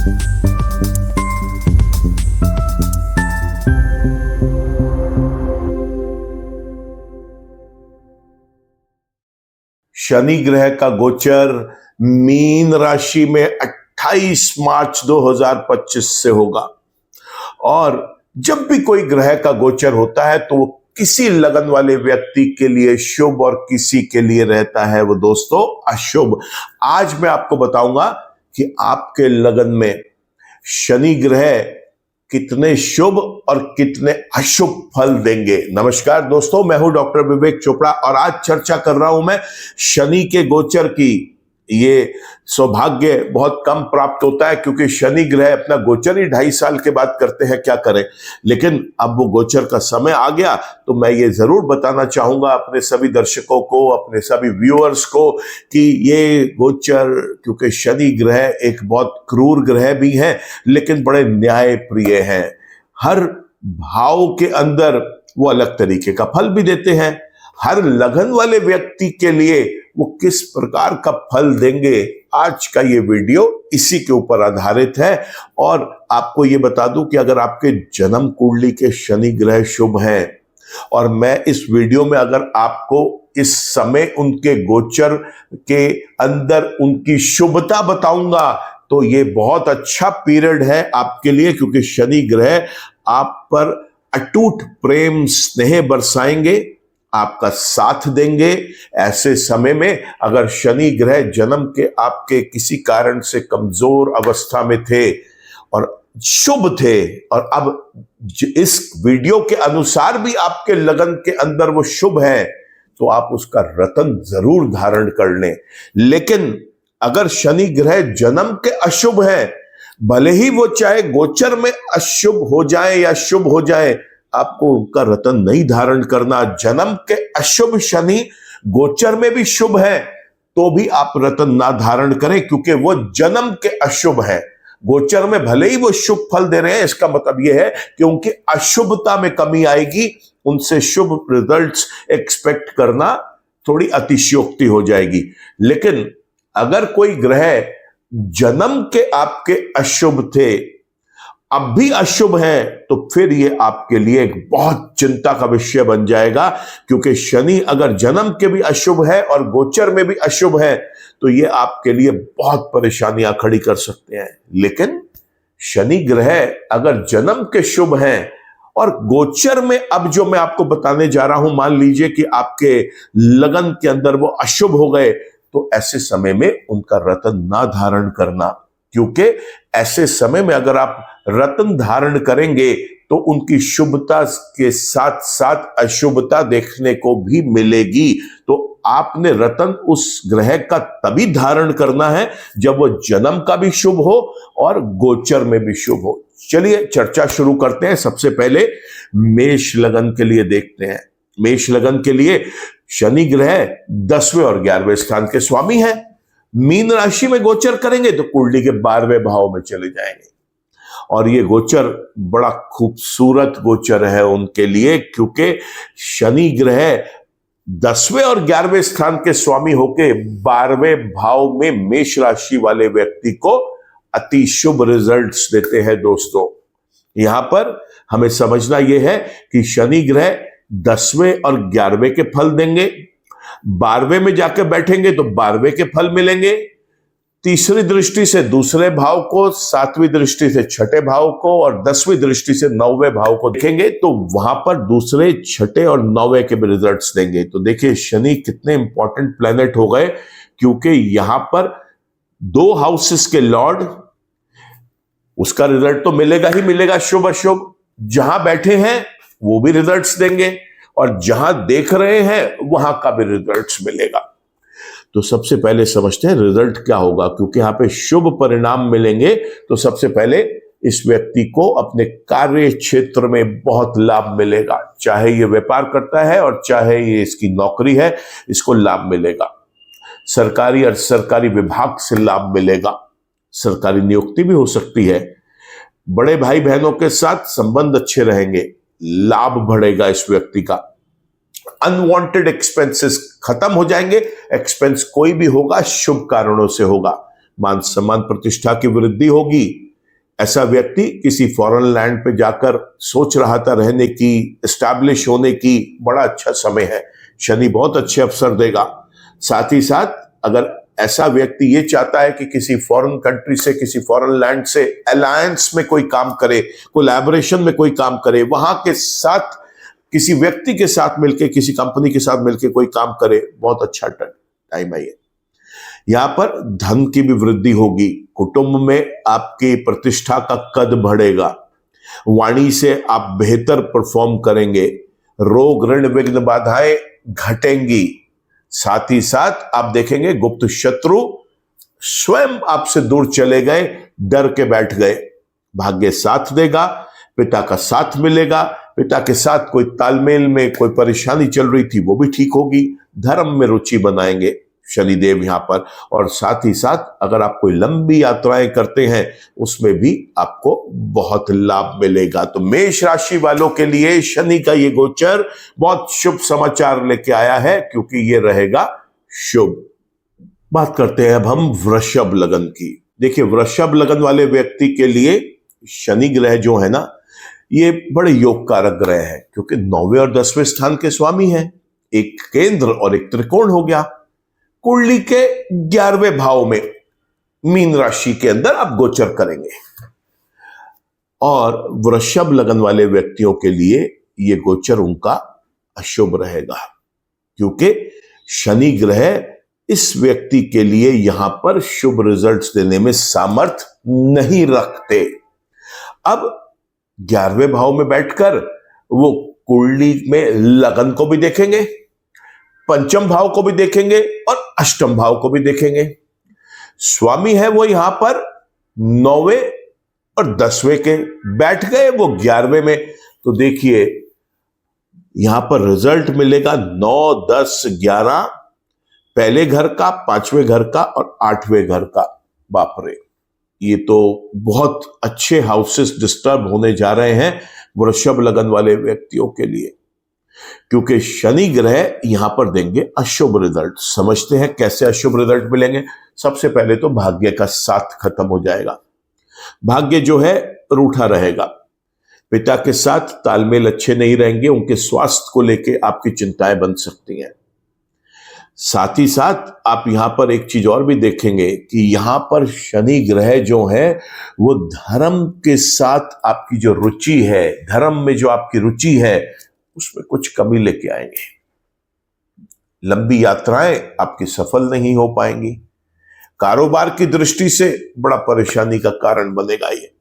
शनि ग्रह का गोचर मीन राशि में 28 मार्च 2025 से होगा। और जब भी कोई ग्रह का गोचर होता है तो वो किसी लगन वाले व्यक्ति के लिए शुभ और किसी के लिए रहता है वो दोस्तों अशुभ। आज मैं आपको बताऊंगा कि आपके लगन में शनि ग्रह कितने शुभ और कितने अशुभ फल देंगे। नमस्कार दोस्तों, मैं हूं डॉक्टर विवेक चोपड़ा और आज चर्चा कर रहा हूं मैं शनि के गोचर की। ये सौभाग्य बहुत कम प्राप्त होता है क्योंकि शनि ग्रह अपना गोचर ही 2.5 साल के बाद करते हैं, क्या करें। लेकिन अब वो गोचर का समय आ गया तो मैं ये जरूर बताना चाहूंगा अपने सभी दर्शकों को, अपने सभी व्यूअर्स को कि ये गोचर, क्योंकि शनि ग्रह एक बहुत क्रूर ग्रह भी है लेकिन बड़े न्याय प्रिय हैं। हर भाव के अंदर वो अलग तरीके का फल भी देते हैं। हर लगन वाले व्यक्ति के लिए वो किस प्रकार का फल देंगे, आज का ये वीडियो इसी के ऊपर आधारित है। और आपको ये बता दूं कि अगर आपके जन्म कुंडली के शनि ग्रह शुभ हैं और मैं इस वीडियो में अगर आपको इस समय उनके गोचर के अंदर उनकी शुभता बताऊंगा तो ये बहुत अच्छा पीरियड है आपके लिए, क्योंकि शनि ग्रह आप पर अटूट प्रेम स्नेह बरसाएंगे, आपका साथ देंगे। ऐसे समय में अगर शनि ग्रह जन्म के आपके किसी कारण से कमजोर अवस्था में थे और शुभ थे और अब इस वीडियो के अनुसार भी आपके लगन के अंदर वो शुभ है तो आप उसका रत्न जरूर धारण कर लें। लेकिन अगर शनि ग्रह जन्म के अशुभ है, भले ही वो चाहे गोचर में अशुभ हो जाए या शुभ हो जाए, आपको उनका रत्न नहीं धारण करना। जन्म के अशुभ शनि गोचर में भी शुभ है तो भी आप रत्न ना धारण करें, क्योंकि वो जन्म के अशुभ है। गोचर में भले ही वो शुभ फल दे रहे हैं, इसका मतलब यह है कि उनकी अशुभता में कमी आएगी, उनसे शुभ रिजल्ट्स एक्सपेक्ट करना थोड़ी अतिशयोक्ति हो जाएगी। लेकिन अगर कोई ग्रह जन्म के आपके अशुभ थे, अब भी अशुभ है, तो फिर ये आपके लिए एक बहुत चिंता का विषय बन जाएगा, क्योंकि शनि अगर जन्म के भी अशुभ है और गोचर में भी अशुभ है तो ये आपके लिए बहुत परेशानियां खड़ी कर सकते हैं। लेकिन शनि ग्रह अगर जन्म के शुभ हैं और गोचर में अब जो मैं आपको बताने जा रहा हूं, मान लीजिए कि आपके लगन के अंदर वो अशुभ हो गए, तो ऐसे समय में उनका रत्न ना धारण करना, क्योंकि ऐसे समय में अगर आप रत्न धारण करेंगे तो उनकी शुभता के साथ साथ अशुभता देखने को भी मिलेगी। तो आपने रत्न उस ग्रह का तभी धारण करना है जब वो जन्म का भी शुभ हो और गोचर में भी शुभ हो। चलिए चर्चा शुरू करते हैं। सबसे पहले मेष लगन के लिए देखते हैं। मेष लगन के लिए शनि ग्रह 10वें और 11वें स्थान के स्वामी हैं। मीन राशि में गोचर करेंगे तो कुंडली के 12वें भाव में चले जाएंगे और ये गोचर बड़ा खूबसूरत गोचर है उनके लिए, क्योंकि शनि ग्रह 10वें और 11वें स्थान के स्वामी होके 12वें भाव में मेष राशि वाले व्यक्ति को अति शुभ रिजल्ट्स देते हैं। दोस्तों, यहां पर हमें समझना यह है कि शनि ग्रह 10वें और 11वें के फल देंगे, 12वें में जाकर बैठेंगे तो 12वें के फल मिलेंगे, तीसरी दृष्टि से दूसरे भाव को, 7वीं दृष्टि से छठे भाव को और 10वीं दृष्टि से 9वें भाव को देखेंगे तो वहां पर दूसरे, छठे और 9वें के भी रिजल्ट्स देंगे। तो देखिए शनि कितने इंपॉर्टेंट प्लैनेट हो गए, क्योंकि यहां पर 2 हाउसेस के लॉर्ड, उसका रिजल्ट तो मिलेगा ही मिलेगा शुभ अशुभ। जहां बैठे हैं वो भी रिजल्ट्स देंगे और जहां देख रहे हैं वहां का भी रिजल्ट्स मिलेगा। तो सबसे पहले समझते हैं रिजल्ट क्या होगा, क्योंकि यहां पे शुभ परिणाम मिलेंगे। तो सबसे पहले इस व्यक्ति को अपने कार्य क्षेत्र में बहुत लाभ मिलेगा, चाहे ये व्यापार करता है और चाहे ये इसकी नौकरी है, इसको लाभ मिलेगा। सरकारी और सरकारी विभाग से लाभ मिलेगा, सरकारी नियुक्ति भी हो सकती है। बड़े भाई बहनों के साथ संबंध अच्छे रहेंगे, लाभ बढ़ेगा इस व्यक्ति का। अनवांटेड एक्सपेंसेस खत्म हो जाएंगे, एक्सपेंस कोई भी होगा शुभ कारणों से होगा। मान सम्मान प्रतिष्ठा की वृद्धि होगी, ऐसा व्यक्ति किसी फॉरेन लैंड पे जाकर सोच रहा था रहने की, एस्टैब्लिश होने की, बड़ा अच्छा समय है। शनि बहुत अच्छे अवसर देगा। साथ ही साथ अगर ऐसा व्यक्ति ये चाहता है कि किसी फॉरेन कंट्री से, किसी फॉरेन लैंड से अलायंस में कोई काम करे, कोलैबोरेशन में कोई काम करे, वहां के साथ किसी व्यक्ति के साथ मिलकर, किसी कंपनी के साथ मिलकर कोई काम करे, बहुत अच्छा टाइम है ये। यहां पर धन की भी वृद्धि होगी, कुटुंब में आपकी प्रतिष्ठा का कद बढ़ेगा, वाणी से आप बेहतर परफॉर्म करेंगे, रोग ऋण विघ्न बाधाएं घटेंगी। साथ ही साथ आप देखेंगे गुप्त शत्रु स्वयं आपसे दूर चले गए, डर के बैठ गए। भाग्य साथ देगा, पिता का साथ मिलेगा, पिता के साथ कोई तालमेल में कोई परेशानी चल रही थी वो भी ठीक होगी। धर्म में रुचि बनाएंगे शनिदेव यहां पर। और साथ ही साथ अगर आप कोई लंबी यात्राएं करते हैं उसमें भी आपको बहुत लाभ मिलेगा। तो मेष राशि वालों के लिए शनि का ये गोचर बहुत शुभ समाचार लेके आया है, क्योंकि ये रहेगा शुभ। बात करते हैं अब हम वृषभ लगन की। देखिए, वृषभ लगन वाले व्यक्ति के लिए शनि ग्रह जो है ना, ये बड़े योग कारक ग्रह है, क्योंकि 9वें और 10वें स्थान के स्वामी हैं। एक केंद्र और एक त्रिकोण हो गया। कुंडली के 11वें भाव में मीन राशि के अंदर आप गोचर करेंगे। और वृषभ लगन वाले व्यक्तियों के लिए ये गोचर उनका अशुभ रहेगा, क्योंकि शनि ग्रह इस व्यक्ति के लिए यहां पर शुभ रिजल्ट्स देने में सामर्थ नहीं रखते। अब 11वें भाव में बैठकर वो कुंडली में लगन को भी देखेंगे, पंचम भाव को भी देखेंगे और अष्टम भाव को भी देखेंगे। स्वामी है वो यहां पर 9वें और 10वें के, बैठ गए वो 11वें में। तो देखिए यहां पर रिजल्ट मिलेगा 9, 10, 11, पहले घर का, 5वें घर का और 8वें घर का। बाप रे, ये तो बहुत अच्छे हाउसेस डिस्टर्ब होने जा रहे हैं वृषभ लगन वाले व्यक्तियों के लिए, क्योंकि शनि ग्रह यहां पर देंगे अशुभ रिजल्ट। समझते हैं कैसे अशुभ रिजल्ट मिलेंगे। सबसे पहले तो भाग्य का साथ खत्म हो जाएगा। भाग्य जो है रूठा रहेगा, पिता के साथ तालमेल अच्छे नहीं रहेंगे, उनके स्वास्थ्य को लेकर आपकी चिंताएं बन सकती हैं। साथ ही साथ आप यहां पर एक चीज और भी देखेंगे कि यहां पर शनि ग्रह जो है वो धर्म के साथ आपकी जो रुचि है, धर्म में जो आपकी रुचि है, उसमें कुछ कमी लेके आएंगे। लंबी यात्राएं आपकी सफल नहीं हो पाएंगी। कारोबार की दृष्टि से बड़ा परेशानी का कारण बनेगा ये।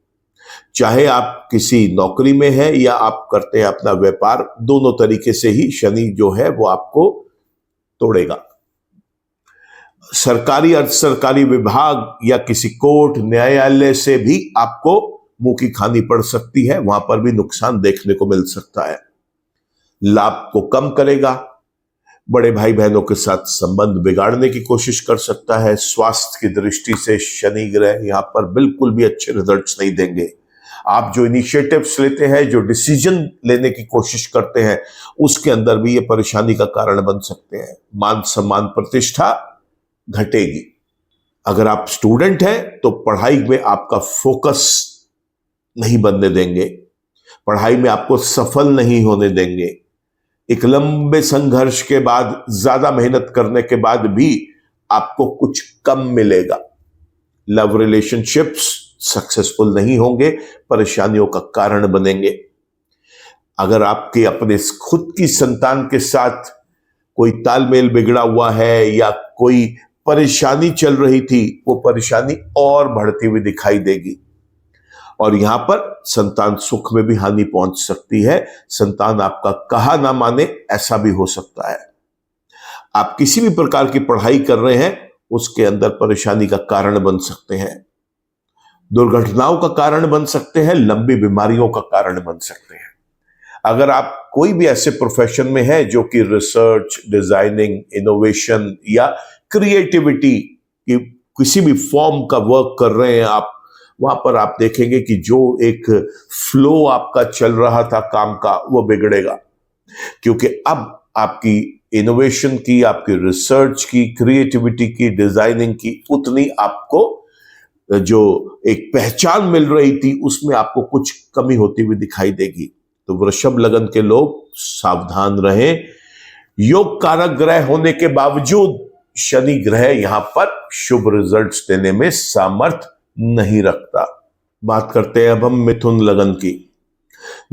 चाहे आप किसी नौकरी में है या आप करते हैं अपना व्यापार, दोनों तरीके से ही शनि जो है वो आपको तोड़ेगा। सरकारी अर्ध सरकारी विभाग या किसी कोर्ट न्यायालय से भी आपको मुंह की खानी पड़ सकती है, वहां पर भी नुकसान देखने को मिल सकता है। लाभ को कम करेगा। बड़े भाई बहनों के साथ संबंध बिगाड़ने की कोशिश कर सकता है। स्वास्थ्य की दृष्टि से शनि ग्रह यहां पर बिल्कुल भी अच्छे रिजल्ट्स नहीं देंगे। आप जो इनिशिएटिव्स लेते हैं, जो डिसीजन लेने की कोशिश करते हैं, उसके अंदर भी ये परेशानी का कारण बन सकते हैं। मान सम्मान प्रतिष्ठा घटेगी। अगर आप स्टूडेंट हैं तो पढ़ाई में आपका फोकस नहीं बनने देंगे, पढ़ाई में आपको सफल नहीं होने देंगे। एक लंबे संघर्ष के बाद, ज्यादा मेहनत करने के बाद भी आपको कुछ कम मिलेगा। लव रिलेशनशिप्स सक्सेसफुल नहीं होंगे, परेशानियों का कारण बनेंगे। अगर आपके अपने खुद की संतान के साथ कोई तालमेल बिगड़ा हुआ है या कोई परेशानी चल रही थी, वो परेशानी और बढ़ती हुई दिखाई देगी। और यहां पर संतान सुख में भी हानि पहुंच सकती है। संतान आपका कहा ना माने, ऐसा भी हो सकता है। आप किसी भी प्रकार की पढ़ाई कर रहे हैं, उसके अंदर परेशानी का कारण बन सकते हैं, दुर्घटनाओं का कारण बन सकते हैं, लंबी बीमारियों का कारण बन सकते हैं। अगर आप कोई भी ऐसे प्रोफेशन में है जो कि रिसर्च, डिजाइनिंग, इनोवेशन या क्रिएटिविटी की किसी भी फॉर्म का वर्क कर रहे हैं आप, वहां पर आप देखेंगे कि जो एक फ्लो आपका चल रहा था काम का, वो बिगड़ेगा। क्योंकि अब आपकी इनोवेशन की, आपकी रिसर्च की, क्रिएटिविटी की, डिजाइनिंग की उतनी आपको जो एक पहचान मिल रही थी उसमें आपको कुछ कमी होती हुई दिखाई देगी। तो वृषभ लगन के लोग सावधान रहें। योग कारक ग्रह होने के बावजूद शनि ग्रह यहां पर शुभ रिजल्ट्स देने में सामर्थ नहीं रखता। बात करते हैं अब हम मिथुन लगन की।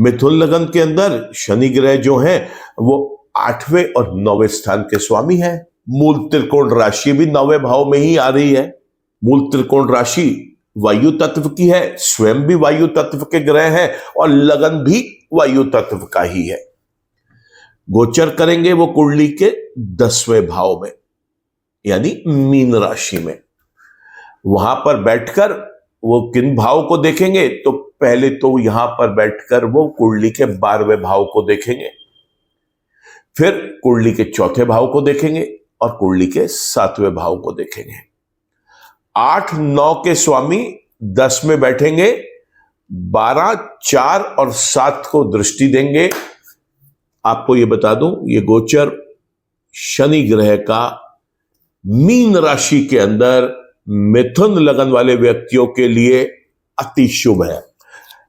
मिथुन लगन के अंदर शनि ग्रह जो है वो 8वें और 9वें स्थान के स्वामी है। मूल त्रिकोण राशि भी 9वें भाव में ही आ रही है। मूल त्रिकोण राशि वायु तत्व की है, स्वयं भी वायु तत्व के ग्रह है और लगन भी वायु तत्व का ही है। गोचर करेंगे वो कुंडली के 10वें भाव में, यानी मीन राशि में। वहां पर बैठकर वो किन भाव को देखेंगे? तो पहले तो यहां पर बैठकर वो कुंडली के 12वें भाव को देखेंगे, फिर कुंडली के 4थे भाव को देखेंगे और कुंडली के 7वें भाव को देखेंगे। 8, 9 के स्वामी 10 में बैठेंगे, 12, 4 और 7 को दृष्टि देंगे। आपको यह बता दूं, ये गोचर शनि ग्रह का मीन राशि के अंदर मिथुन लगन वाले व्यक्तियों के लिए अति शुभ है।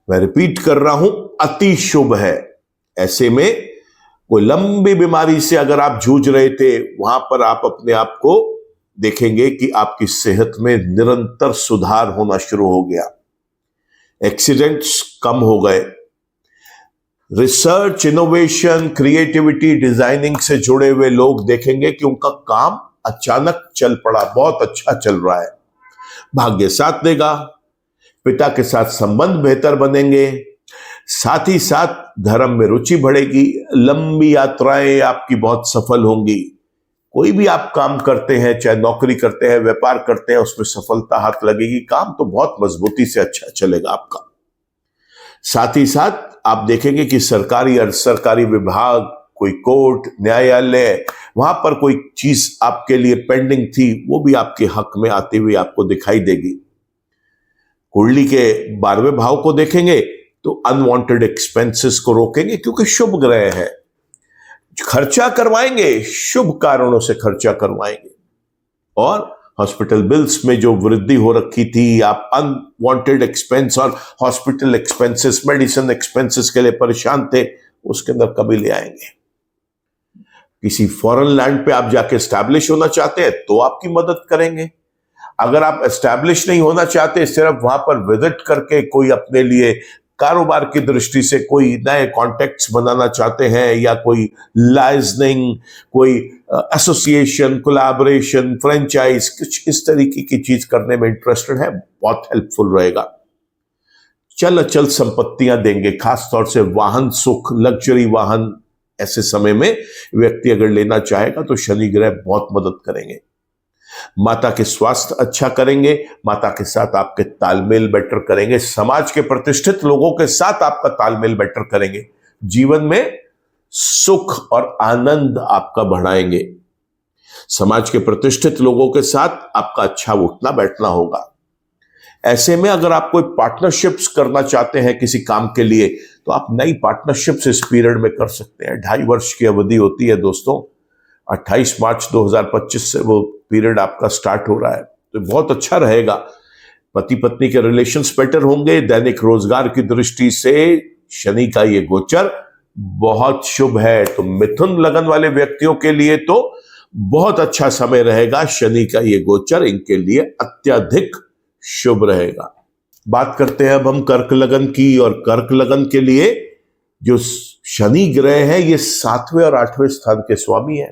मैं रिपीट कर रहा हूं, अति शुभ है। ऐसे में कोई लंबी बीमारी से अगर आप जूझ रहे थे, वहां पर आप अपने आप को देखेंगे कि आपकी सेहत में निरंतर सुधार होना शुरू हो गया। एक्सीडेंट्स कम हो गए। रिसर्च, इनोवेशन, क्रिएटिविटी, डिजाइनिंग से जुड़े हुए लोग देखेंगे कि उनका काम अचानक चल पड़ा, बहुत अच्छा चल रहा है। भाग्य साथ देगा। पिता के साथ संबंध बेहतर बनेंगे। साथ ही साथ धर्म में रुचि बढ़ेगी। लंबी यात्राएं आपकी बहुत सफल होंगी। कोई भी आप काम करते हैं, चाहे नौकरी करते हैं, व्यापार करते हैं, उसमें सफलता हाथ लगेगी। काम तो बहुत मजबूती से अच्छा चलेगा आपका। साथ ही साथ आप देखेंगे कि सरकारी, अर्ध सरकारी विभाग, कोई कोर्ट, न्यायालय, वहां पर कोई चीज आपके लिए पेंडिंग थी, वो भी आपके हक में आती हुई आपको दिखाई देगी। कुंडली के 12वें भाव को देखेंगे तो अनवांटेड एक्सपेंसेस को रोकेंगे, क्योंकि शुभ ग्रह है। खर्चा करवाएंगे, शुभ कारणों से खर्चा करवाएंगे। और हॉस्पिटल बिल्स में जो वृद्धि हो रखी थी, आप अनवांटेड एक्सपेंस और हॉस्पिटल एक्सपेंसेस, मेडिसिन एक्सपेंसेस के लिए परेशान थे, उसके अंदर कभी ले आएंगे। किसी फॉरेन लैंड पे आप जाके एस्टैब्लिश होना चाहते हैं तो आपकी मदद करेंगे। अगर आप एस्टैब्लिश नहीं होना चाहते, सिर्फ वहां पर विजिट करके कोई अपने लिए कारोबार की दृष्टि से कोई नए कॉन्टेक्ट्स बनाना चाहते हैं, या कोई लाइजनिंग, कोई एसोसिएशन, कोलैबोरेशन, फ्रेंचाइज, कुछ इस तरीके की चीज करने में इंटरेस्टेड है, बहुत हेल्पफुल रहेगा। चल अचल संपत्तियां देंगे, खासतौर से वाहन सुख, लग्जरी वाहन। ऐसे समय में व्यक्ति अगर लेना चाहेगा तो शनि ग्रह बहुत मदद करेंगे। माता के स्वास्थ्य अच्छा करेंगे। माता के साथ आपके तालमेल बेटर करेंगे। समाज के प्रतिष्ठित लोगों के साथ आपका तालमेल बेटर करेंगे। जीवन में सुख और आनंद आपका बढ़ाएंगे। समाज के प्रतिष्ठित लोगों के साथ आपका अच्छा उठना बैठना होगा। ऐसे में अगर आप कोई पार्टनरशिप्स करना चाहते हैं किसी काम के लिए, तो आप नई पार्टनरशिप्स इस पीरियड में कर सकते हैं। 2.5 वर्ष की अवधि होती है दोस्तों। 28 मार्च 2025 से वो पीरियड आपका स्टार्ट हो रहा है, तो बहुत अच्छा रहेगा। पति पत्नी के रिलेशंस बेटर होंगे। दैनिक रोजगार की दृष्टि से शनि का ये गोचर बहुत शुभ है। तो मिथुन लगन वाले व्यक्तियों के लिए तो बहुत अच्छा समय रहेगा। शनि का ये गोचर इनके लिए अत्यधिक शुभ रहेगा। बात करते हैं अब हम कर्क लगन की। और कर्क लगन के लिए जो शनि ग्रह है, ये 7वें और 8वें स्थान के स्वामी है।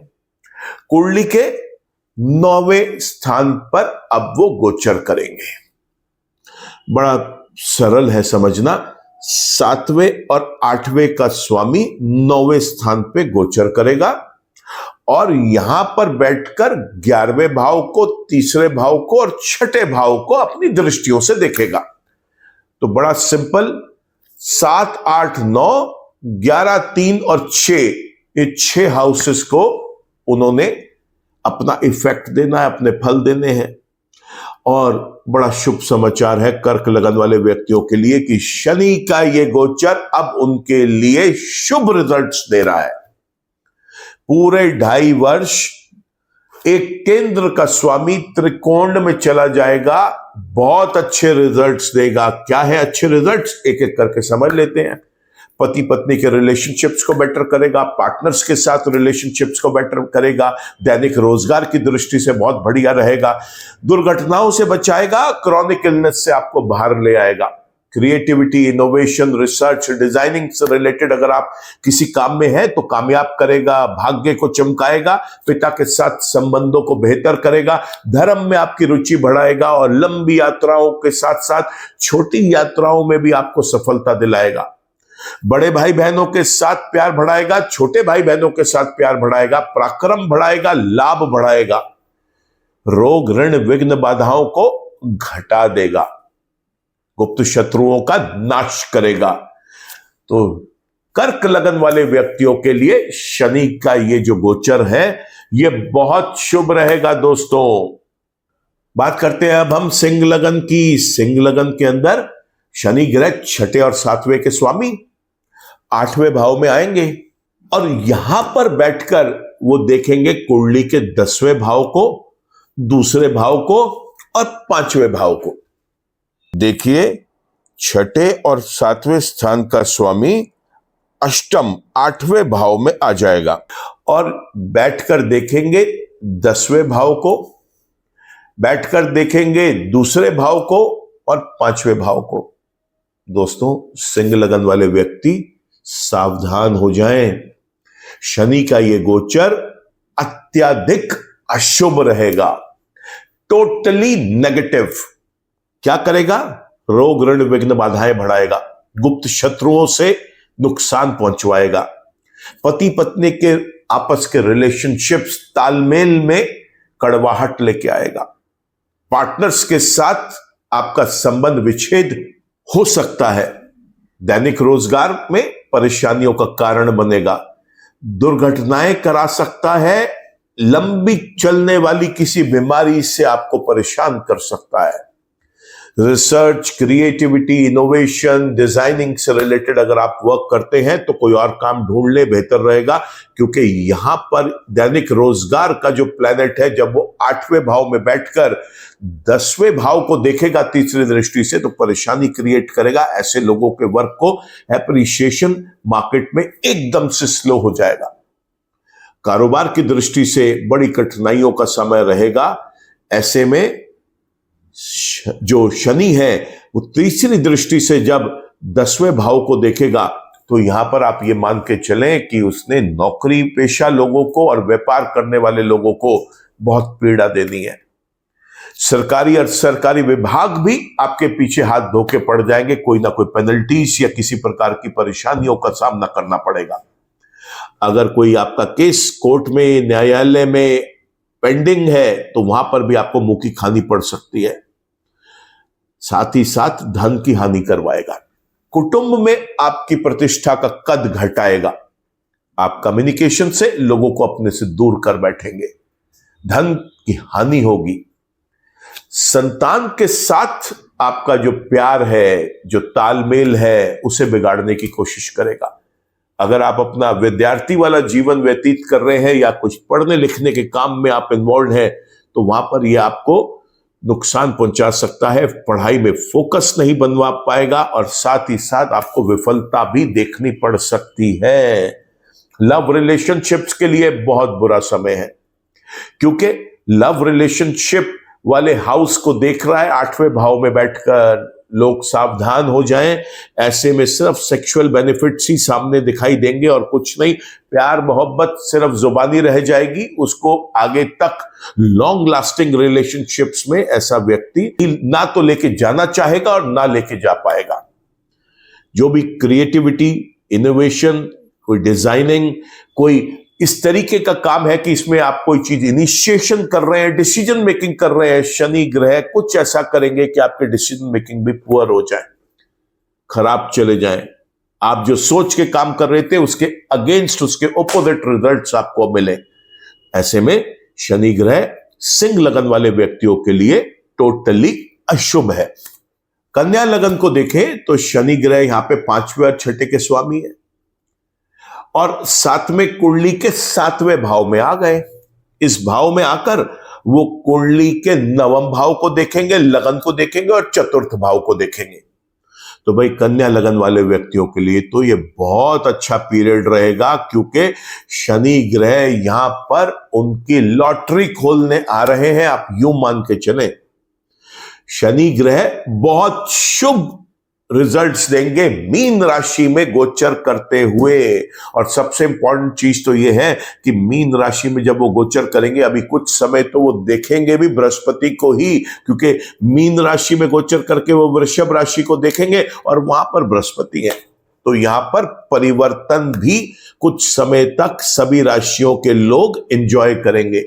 कुंडली के 9वें स्थान पर अब वो गोचर करेंगे। बड़ा सरल है समझना। 7वें और 8वें का स्वामी 9वें स्थान पे गोचर करेगा और यहां पर बैठकर 11वें भाव को, 3रे भाव को और 6ठे भाव को अपनी दृष्टियों से देखेगा। तो बड़ा सिंपल, 7, 8, 9, 11, 3 और 6, ये 6 हाउसेस को उन्होंने अपना इफेक्ट देना है, अपने फल देने हैं। और बड़ा शुभ समाचार है कर्क लगन वाले व्यक्तियों के लिए कि शनि का ये गोचर अब उनके लिए शुभ रिजल्ट्स दे रहा है। पूरे 2.5 वर्ष एक केंद्र का स्वामी त्रिकोण में चला जाएगा, बहुत अच्छे रिजल्ट्स देगा। क्या है अच्छे रिजल्ट्स, एक एक करके समझ लेते हैं। पति पत्नी के रिलेशनशिप्स को बेटर करेगा, पार्टनर्स के साथ रिलेशनशिप्स को बेटर करेगा, दैनिक रोजगार की दृष्टि से बहुत बढ़िया रहेगा, दुर्घटनाओं से बचाएगा, क्रॉनिक इलनेस से आपको बाहर ले आएगा। क्रिएटिविटी, इनोवेशन, रिसर्च, डिजाइनिंग से रिलेटेड अगर आप किसी काम में हैं तो कामयाब करेगा, भाग्य को चमकाएगा, पिता के साथ संबंधों को बेहतर करेगा, धर्म में आपकी रुचि बढ़ाएगा और लंबी यात्राओं के साथ साथ छोटी यात्राओं में भी आपको सफलता दिलाएगा। बड़े भाई बहनों के साथ प्यार बढ़ाएगा, छोटे भाई बहनों के साथ प्यार बढ़ाएगा, पराक्रम बढ़ाएगा, लाभ बढ़ाएगा, रोग ऋण विघ्न बाधाओं को घटा देगा, गुप्त शत्रुओं का नाश करेगा। तो कर्क लगन वाले व्यक्तियों के लिए शनि का ये जो गोचर है ये बहुत शुभ रहेगा दोस्तों। बात करते हैं अब हम सिंह लगन की। सिंह लगन के अंदर शनि ग्रह छठे और सातवें के स्वामी 8वें भाव में आएंगे और यहां पर बैठकर वो देखेंगे कुंडली के 10वें भाव को, दूसरे भाव को और 5वें भाव को। देखिए, छठे और 7वें स्थान का स्वामी अष्टम 8वें भाव में आ जाएगा और बैठकर देखेंगे 10वें भाव को, बैठकर देखेंगे दूसरे भाव को और 5वें भाव को। दोस्तों, सिंह लगन वाले व्यक्ति सावधान हो जाएं। शनि का यह गोचर अत्यधिक अशुभ रहेगा, टोटली नेगेटिव। क्या करेगा? रोग ऋण विघ्न बाधाएं बढ़ाएगा, गुप्त शत्रुओं से नुकसान पहुंचवाएगा, पति पत्नी के आपस के रिलेशनशिप्स तालमेल में कड़वाहट लेके आएगा, पार्टनर्स के साथ आपका संबंध विच्छेद हो सकता है, दैनिक रोजगार में परेशानियों का कारण बनेगा, दुर्घटनाएं करा सकता है, लंबी चलने वाली किसी बीमारी से आपको परेशान कर सकता है। रिसर्च, क्रिएटिविटी, इनोवेशन, डिजाइनिंग से रिलेटेड अगर आप वर्क करते हैं तो कोई और काम ढूंढ ले, बेहतर रहेगा, क्योंकि यहां पर दैनिक रोजगार का जो प्लैनेट है जब वो 8वें भाव में बैठकर 10वें भाव को देखेगा तीसरी दृष्टि से तो परेशानी क्रिएट करेगा। ऐसे लोगों के वर्क को एप्रिसिएशन मार्केट में एकदम से स्लो हो जाएगा। कारोबार की दृष्टि से बड़ी कठिनाइयों का समय रहेगा। ऐसे में जो शनि है वो तीसरी दृष्टि से जब 10वें भाव को देखेगा तो यहां पर आप ये मान के चलें कि उसने नौकरी पेशा लोगों को और व्यापार करने वाले लोगों को बहुत पीड़ा देनी है। सरकारी और सरकारी विभाग भी आपके पीछे हाथ धो के पड़ जाएंगे, कोई ना कोई पेनल्टीज या किसी प्रकार की परेशानियों का सामना करना पड़ेगा। अगर कोई आपका केस कोर्ट में, न्यायालय में पेंडिंग है तो वहां पर भी आपको मुंह की खानी पड़ सकती है। साथ ही साथ धन की हानि करवाएगा। कुटुंब में आपकी प्रतिष्ठा का कद घटाएगा। आप कम्युनिकेशन से लोगों को अपने से दूर कर बैठेंगे। धन की हानि होगी। संतान के साथ आपका जो प्यार है, जो तालमेल है, उसे बिगाड़ने की कोशिश करेगा। अगर आप अपना विद्यार्थी वाला जीवन व्यतीत कर रहे हैं या कुछ पढ़ने लिखने के काम में आप इन्वॉल्व हैं तो वहां पर यह आपको नुकसान पहुंचा सकता है। पढ़ाई में फोकस नहीं बनवा पाएगा और साथ ही साथ आपको विफलता भी देखनी पड़ सकती है। लव रिलेशनशिप्स के लिए बहुत बुरा समय है, क्योंकि लव रिलेशनशिप वाले हाउस को देख रहा है 8वें भाव में बैठकर। लोग सावधान हो जाएं। ऐसे में सिर्फ सेक्सुअल बेनिफिट्स ही सामने दिखाई देंगे और कुछ नहीं। प्यार मोहब्बत सिर्फ जुबानी रह जाएगी, उसको आगे तक लॉन्ग लास्टिंग रिलेशनशिप्स में ऐसा व्यक्ति ना तो लेके जाना चाहेगा और ना लेके जा पाएगा। जो भी क्रिएटिविटी, इनोवेशन, कोई डिजाइनिंग, कोई इस तरीके का काम है कि इसमें आप कोई चीज इनिशिएशन कर रहे हैं, डिसीजन मेकिंग कर रहे हैं, शनि ग्रह कुछ ऐसा करेंगे कि आपके डिसीजन मेकिंग भी पुअर हो जाए, खराब चले जाएं। आप जो सोच के काम कर रहे थे उसके अगेंस्ट, उसके ओपोजिट रिजल्ट्स आपको मिले। ऐसे में शनि ग्रह सिंह लगन वाले व्यक्तियों के लिए टोटली अशुभ है। कन्या लगन को देखें तो शनि ग्रह यहां पे 5वें और 6ठे के स्वामी है और 7वें कुंडली के 7वें भाव में आ गए। इस भाव में आकर वो कुंडली के नवम भाव को देखेंगे, लगन को देखेंगे और चतुर्थ भाव को देखेंगे। तो भाई कन्या लगन वाले व्यक्तियों के लिए तो ये बहुत अच्छा पीरियड रहेगा, क्योंकि शनि ग्रह यहां पर उनकी लॉटरी खोलने आ रहे हैं। आप यूं मान के चलें, शनि ग्रह बहुत शुभ रिजल्ट्स देंगे मीन राशि में गोचर करते हुए। और सबसे इंपॉर्टेंट चीज तो यह है कि मीन राशि में जब वो गोचर करेंगे, अभी कुछ समय तो वो देखेंगे भी बृहस्पति को ही, क्योंकि मीन राशि में गोचर करके वो वृषभ राशि को देखेंगे और वहां पर बृहस्पति है। तो यहां पर परिवर्तन भी कुछ समय तक सभी राशियों के लोग एंजॉय करेंगे।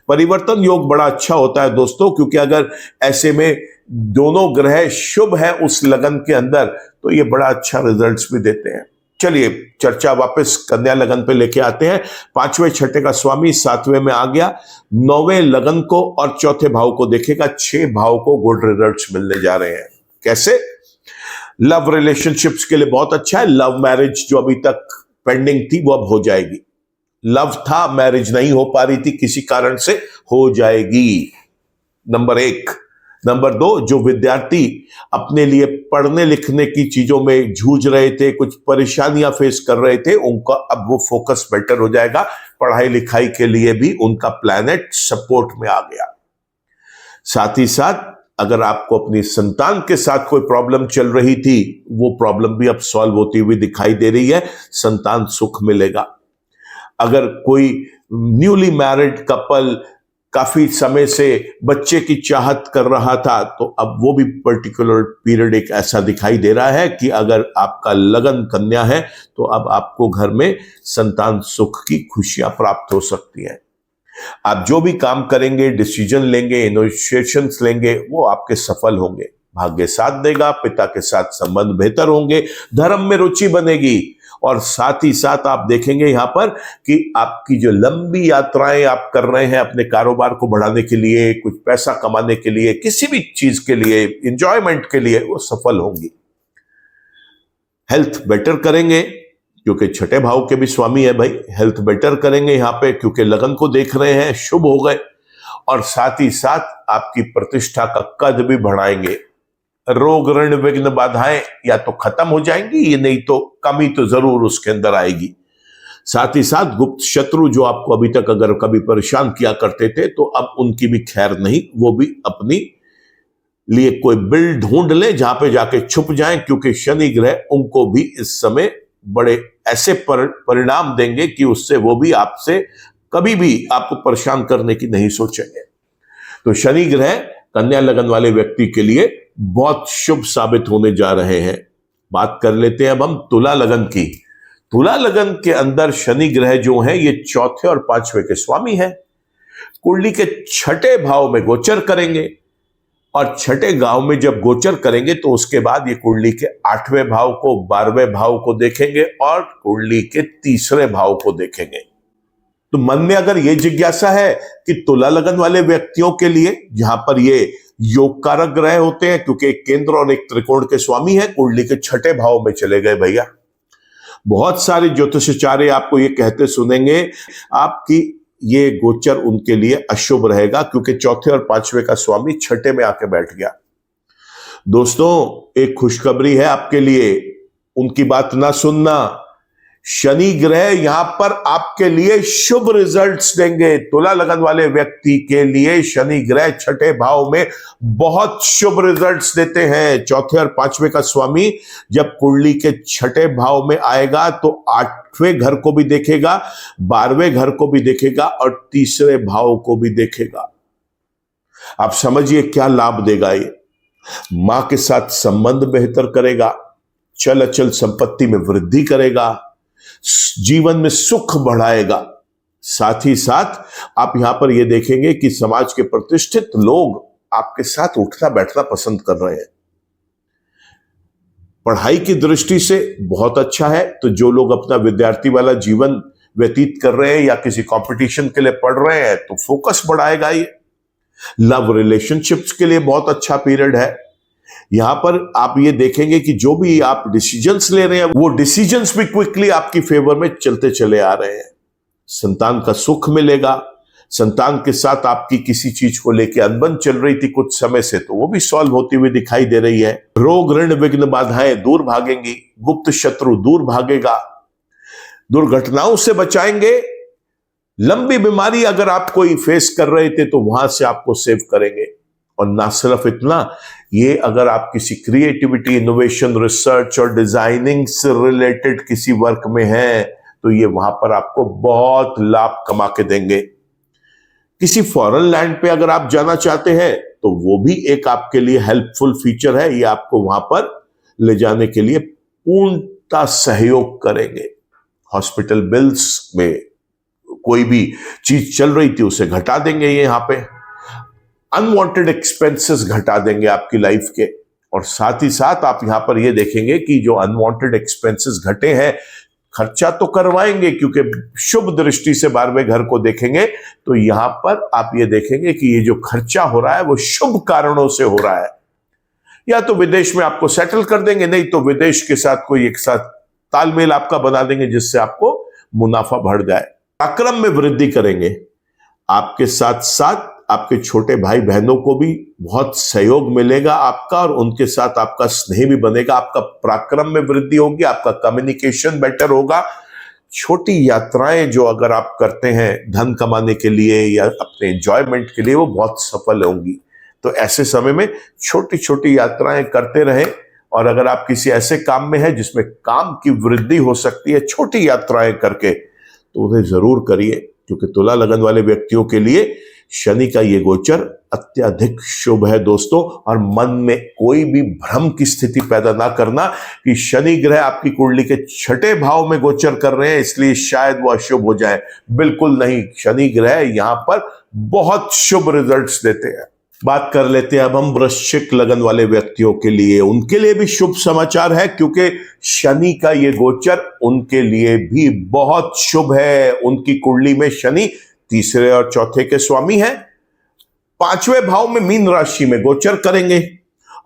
परिवर्तन योग बड़ा अच्छा होता है दोस्तों, क्योंकि अगर ऐसे में दोनों ग्रह शुभ है उस लगन के अंदर, तो ये बड़ा अच्छा रिजल्ट्स भी देते हैं। चलिए चर्चा वापस कन्या लगन पे लेके आते हैं। 5वें छठे का स्वामी 7वें में आ गया, 9वें लगन को और चौथे भाव को देखेगा। 6 भाव को गुड रिजल्ट्स मिलने जा रहे हैं। कैसे? लव रिलेशनशिप्स के लिए बहुत अच्छा है। लव मैरिज जो अभी तक पेंडिंग थी वो अब हो जाएगी। लव था, मैरिज नहीं हो पा रही थी, किसी कारण से हो जाएगी। नंबर 1। नंबर 2, जो विद्यार्थी अपने लिए पढ़ने लिखने की चीजों में जूझ रहे थे, कुछ परेशानियां फेस कर रहे थे, उनका अब वो फोकस बेटर हो जाएगा। पढ़ाई लिखाई के लिए भी उनका प्लैनेट सपोर्ट में आ गया। साथ ही साथ अगर आपको अपनी संतान के साथ कोई प्रॉब्लम चल रही थी, वो प्रॉब्लम भी अब सॉल्व होती हुई दिखाई दे रही है। संतान सुख मिलेगा। अगर कोई न्यूली मैरिड कपल काफी समय से बच्चे की चाहत कर रहा था, तो अब वो भी पर्टिकुलर पीरियड एक ऐसा दिखाई दे रहा है कि अगर आपका लगन कन्या है तो अब आपको घर में संतान सुख की खुशियां प्राप्त हो सकती हैं। आप जो भी काम करेंगे, डिसीजन लेंगे, इनिशिएशंस लेंगे, वो आपके सफल होंगे। भाग्य साथ देगा। पिता के साथ संबंध बेहतर होंगे। धर्म में रुचि बनेगी। और साथ ही साथ आप देखेंगे यहां पर कि आपकी जो लंबी यात्राएं आप कर रहे हैं अपने कारोबार को बढ़ाने के लिए, कुछ पैसा कमाने के लिए, किसी भी चीज के लिए, एंजॉयमेंट के लिए, वो सफल होंगी। हेल्थ बेटर करेंगे, क्योंकि छठे भाव के भी स्वामी है भाई। हेल्थ बेटर करेंगे यहां पे, क्योंकि लगन को देख रहे हैं, शुभ हो गए। और साथ ही साथ आपकी प्रतिष्ठा का कद भी बढ़ाएंगे। रोग ऋण विघ्न बाधाएं या तो खत्म हो जाएंगी, ये नहीं तो कमी तो जरूर उसके अंदर आएगी। साथ ही साथ गुप्त शत्रु जो आपको अभी तक अगर कभी परेशान किया करते थे, तो अब उनकी भी खैर नहीं, वो भी अपनी लिए कोई बिल ढूंढ ले जहां पे जाके छुप जाएं, क्योंकि शनि ग्रह उनको भी इस समय बड़े ऐसे परिणाम देंगे कि उससे वो भी आपसे कभी भी आपको परेशान करने की नहीं सोचेंगे। तो शनि ग्रह कन्या लगन वाले व्यक्ति के लिए बहुत शुभ साबित होने जा रहे हैं। बात कर लेते हैं अब हम तुला लगन की। तुला लगन के अंदर शनि ग्रह जो है ये चौथे और 5वें के स्वामी है। कुंडली के छठे भाव में गोचर करेंगे, और छठे गांव में जब गोचर करेंगे तो उसके बाद ये कुंडली के 8वें भाव को, 12वें भाव को देखेंगे और कुंडली के 3रे भाव को देखेंगे। तो मन में अगर ये जिज्ञासा है कि तुला लगन वाले व्यक्तियों के लिए, जहां पर ये योग कारक ग्रह होते हैं, क्योंकि एक केंद्र और एक त्रिकोण के स्वामी है, कुंडली के छठे भाव में चले गए भैया। बहुत सारे ज्योतिषाचार्य आपको ये कहते सुनेंगे आपकी ये गोचर उनके लिए अशुभ रहेगा, क्योंकि चौथे और 5वें का स्वामी छठे में आके बैठ गया। दोस्तों एक खुशखबरी है आपके लिए, उनकी बात ना सुनना। शनि ग्रह यहां पर आपके लिए शुभ रिजल्ट्स देंगे। तुला लगन वाले व्यक्ति के लिए शनि ग्रह छठे भाव में बहुत शुभ रिजल्ट्स देते हैं। चौथे और 5वें का स्वामी जब कुंडली के छठे भाव में आएगा तो 8वें घर को भी देखेगा, 12वें घर को भी देखेगा और 3रे भाव को भी देखेगा। आप समझिए क्या लाभ देगा ये। मां के साथ संबंध बेहतर करेगा, चल अचल संपत्ति में वृद्धि करेगा, जीवन में सुख बढ़ाएगा। साथ ही साथ आप यहां पर यह देखेंगे कि समाज के प्रतिष्ठित लोग आपके साथ उठना बैठना पसंद कर रहे हैं। पढ़ाई की दृष्टि से बहुत अच्छा है। तो जो लोग अपना विद्यार्थी वाला जीवन व्यतीत कर रहे हैं या किसी कंपटीशन के लिए पढ़ रहे हैं, तो फोकस बढ़ाएगा ये। लव रिलेशनशिप्स के लिए बहुत अच्छा पीरियड है। यहां पर आप ये देखेंगे कि जो भी आप डिसीजंस ले रहे हैं, वो डिसीजंस भी क्विकली आपकी फेवर में चलते चले आ रहे हैं। संतान का सुख मिलेगा। संतान के साथ आपकी किसी चीज को लेकर अनबन चल रही थी कुछ समय से, तो वो भी सॉल्व होती हुई दिखाई दे रही है। रोग ऋण विघ्न बाधाएं दूर भागेंगी, गुप्त शत्रु दूर भागेगा, दुर्घटनाओं से बचाएंगे। लंबी बीमारी अगर आप कोई फेस कर रहे थे तो वहां से आपको सेव करेंगे। और ना सिर्फ इतना, ये अगर आप किसी क्रिएटिविटी, इनोवेशन, रिसर्च और डिजाइनिंग से रिलेटेड किसी वर्क में हैं तो ये वहां पर आपको बहुत लाभ कमा के देंगे। किसी फॉरेन लैंड पे अगर आप जाना चाहते हैं तो वो भी एक आपके लिए हेल्पफुल फीचर है। ये आपको वहां पर ले जाने के लिए पूर्णतः सहयोग करेंगे। हॉस्पिटल बिल्स में कोई भी चीज चल रही थी उसे घटा देंगे ये यहां पे। अनवांटेड एक्सपेंसेस घटा देंगे आपकी लाइफ के। और साथ ही साथ आप यहां पर ये देखेंगे कि जो अनवांटेड एक्सपेंसेस घटे हैं, खर्चा तो करवाएंगे क्योंकि शुभ दृष्टि से 12वें घर को देखेंगे तो यहां पर आप ये देखेंगे कि ये जो खर्चा हो रहा है वो शुभ कारणों से हो रहा है। या तो विदेश में आपको सेटल कर देंगे, नहीं तो विदेश के साथ कोई एक साथ तालमेल आपका बना देंगे जिससे आपको मुनाफा बढ़ जाए। पराक्रम में वृद्धि करेंगे। आपके साथ साथ आपके छोटे भाई बहनों को भी बहुत सहयोग मिलेगा आपका, और उनके साथ आपका स्नेह भी बनेगा। आपका पराक्रम में वृद्धि होगी, आपका कम्युनिकेशन बेटर होगा। छोटी यात्राएं जो अगर आप करते हैं धन कमाने के लिए या अपने एंजॉयमेंट के लिए, वो बहुत सफल होंगी। तो ऐसे समय में छोटी छोटी यात्राएं करते रहें। और अगर आप किसी ऐसे काम में हैं जिसमें काम की वृद्धि हो सकती है छोटी यात्राएं करके, तो उन्हें जरूर करिए, क्योंकि तुला लगन वाले व्यक्तियों के लिए शनि का ये गोचर अत्यधिक शुभ है दोस्तों। और मन में कोई भी भ्रम की स्थिति पैदा ना करना कि शनि ग्रह आपकी कुंडली के 6ठे भाव में गोचर कर रहे हैं इसलिए शायद वो अशुभ हो जाए। बिल्कुल नहीं, शनि ग्रह यहां पर बहुत शुभ रिजल्ट्स देते हैं। बात कर लेते हैं अब हम वृश्चिक लगन वाले व्यक्तियों के लिए। उनके लिए भी शुभ समाचार है, क्योंकि शनि का ये गोचर उनके लिए भी बहुत शुभ है। उनकी कुंडली में शनि तीसरे और चौथे के स्वामी हैं। 5वें भाव में मीन राशि में गोचर करेंगे,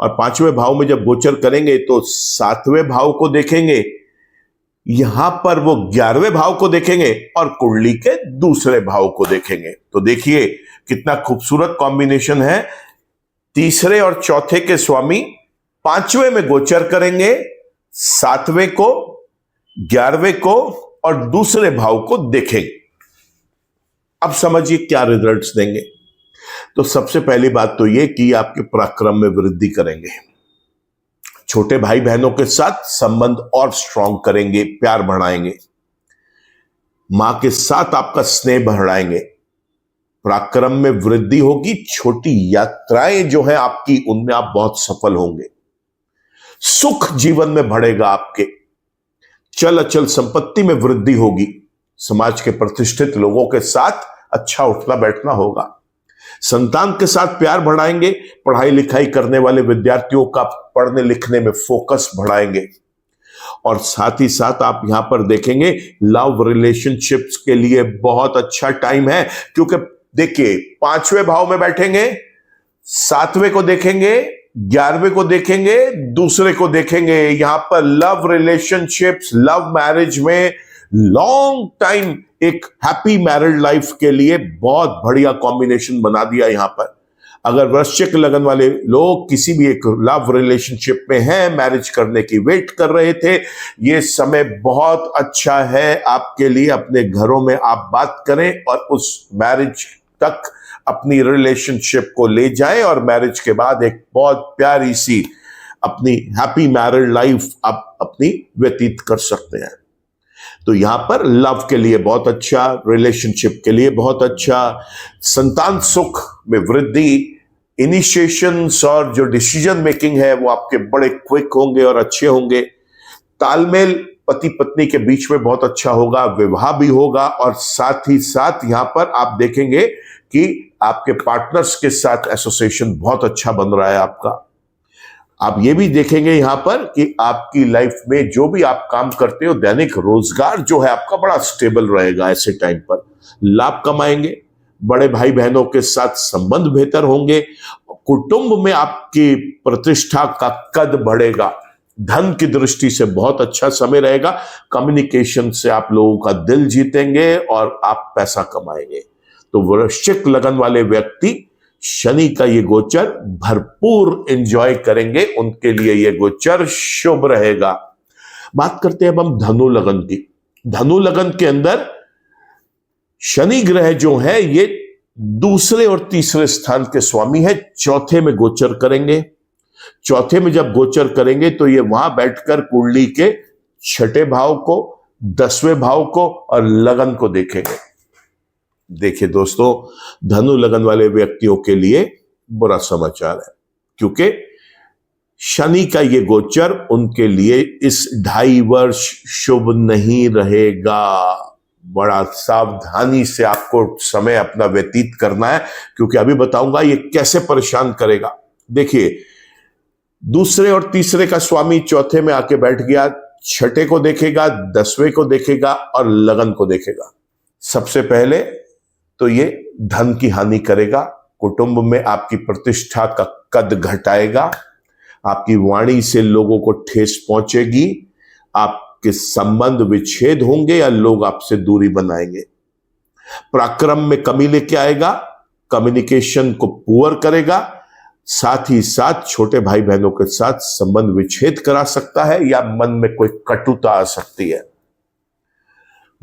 और 5वें भाव में जब गोचर करेंगे तो 7वें भाव को देखेंगे, यहां पर वो 11वें भाव को देखेंगे और कुंडली के दूसरे भाव को देखेंगे। तो देखिए कितना खूबसूरत कॉम्बिनेशन है। तीसरे और चौथे के स्वामी 5वें में गोचर करेंगे, 7वें को, 11वें को और दूसरे भाव को देखेंगे। अब समझिए क्या रिजल्ट्स देंगे। तो सबसे पहली बात तो यह कि आपके पराक्रम में वृद्धि करेंगे। छोटे भाई बहनों के साथ संबंध और स्ट्रांग करेंगे, प्यार बढ़ाएंगे। मां के साथ आपका स्नेह बढ़ाएंगे। पराक्रम में वृद्धि होगी। छोटी यात्राएं जो है आपकी, उनमें आप बहुत सफल होंगे। सुख जीवन में बढ़ेगा आपके। चल अचल संपत्ति में वृद्धि होगी। समाज के प्रतिष्ठित लोगों के साथ अच्छा उठना बैठना होगा। संतान के साथ प्यार बढ़ाएंगे। पढ़ाई लिखाई करने वाले विद्यार्थियों का पढ़ने लिखने में फोकस बढ़ाएंगे। और साथ ही साथ आप यहां पर देखेंगे लव रिलेशनशिप्स के लिए बहुत अच्छा टाइम है, क्योंकि देखिए 5वें भाव में बैठेंगे, 7वें को देखेंगे, 11वें को देखेंगे, दूसरे को देखेंगे। यहां पर लव रिलेशनशिप्स, लव मैरिज में लॉन्ग टाइम एक हैप्पी मैरिड लाइफ के लिए बहुत बढ़िया कॉम्बिनेशन बना दिया यहां पर। अगर वृश्चिक लगन वाले लोग किसी भी एक लव रिलेशनशिप में हैं, मैरिज करने की वेट कर रहे थे, ये समय बहुत अच्छा है आपके लिए। अपने घरों में आप बात करें और उस मैरिज तक अपनी रिलेशनशिप को ले जाएं, और मैरिज के बाद एक बहुत प्यारी सी अपनी हैप्पी मैरिड लाइफ आप अपनी व्यतीत कर सकते हैं। तो यहां पर लव के लिए बहुत अच्छा, रिलेशनशिप के लिए बहुत अच्छा, संतान सुख में वृद्धि, इनिशिएशंस और जो डिसीजन मेकिंग है वो आपके बड़े क्विक होंगे और अच्छे होंगे। तालमेल पति पत्नी के बीच में बहुत अच्छा होगा, विवाह भी होगा। और साथ ही साथ यहां पर आप देखेंगे कि आपके पार्टनर्स के साथ एसोसिएशन बहुत अच्छा बन रहा है आपका। आप ये भी देखेंगे यहां पर कि आपकी लाइफ में जो भी आप काम करते हो, दैनिक रोजगार जो है आपका बड़ा स्टेबल रहेगा। ऐसे टाइम पर लाभ कमाएंगे। बड़े भाई बहनों के साथ संबंध बेहतर होंगे। कुटुंब में आपकी प्रतिष्ठा का कद बढ़ेगा। धन की दृष्टि से बहुत अच्छा समय रहेगा। कम्युनिकेशन से आप लोगों का दिल जीतेंगे और आप पैसा कमाएंगे। तो वृश्चिक लगन वाले व्यक्ति शनि का ये गोचर भरपूर एंजॉय करेंगे, उनके लिए ये गोचर शुभ रहेगा। बात करते हैं अब हम धनु लगन की। धनु लगन के अंदर शनि ग्रह जो है ये दूसरे और तीसरे स्थान के स्वामी है, चौथे में गोचर करेंगे। चौथे में जब गोचर करेंगे तो ये वहां बैठकर कुंडली के छठे भाव को, 10वें भाव को और लगन को देखेंगे। देखिए दोस्तों, धनु लगन वाले व्यक्तियों के लिए बुरा समाचार है, क्योंकि शनि का ये गोचर उनके लिए इस 2.5 वर्ष शुभ नहीं रहेगा। बड़ा सावधानी से आपको समय अपना व्यतीत करना है, क्योंकि अभी बताऊंगा ये कैसे परेशान करेगा। देखिए, दूसरे और तीसरे का स्वामी चौथे में आके बैठ गया, छठे को देखेगा, 10वें को देखेगा और लगन को देखेगा। सबसे पहले तो ये धन की हानि करेगा, कुटुंब में आपकी प्रतिष्ठा का कद घटाएगा, आपकी वाणी से लोगों को ठेस पहुंचेगी, आपके संबंध विच्छेद होंगे या लोग आपसे दूरी बनाएंगे। पराक्रम में कमी लेके आएगा, कम्युनिकेशन को पुअर करेगा, साथ ही साथ छोटे भाई बहनों के साथ संबंध विच्छेद करा सकता है या मन में कोई कटुता आ सकती है।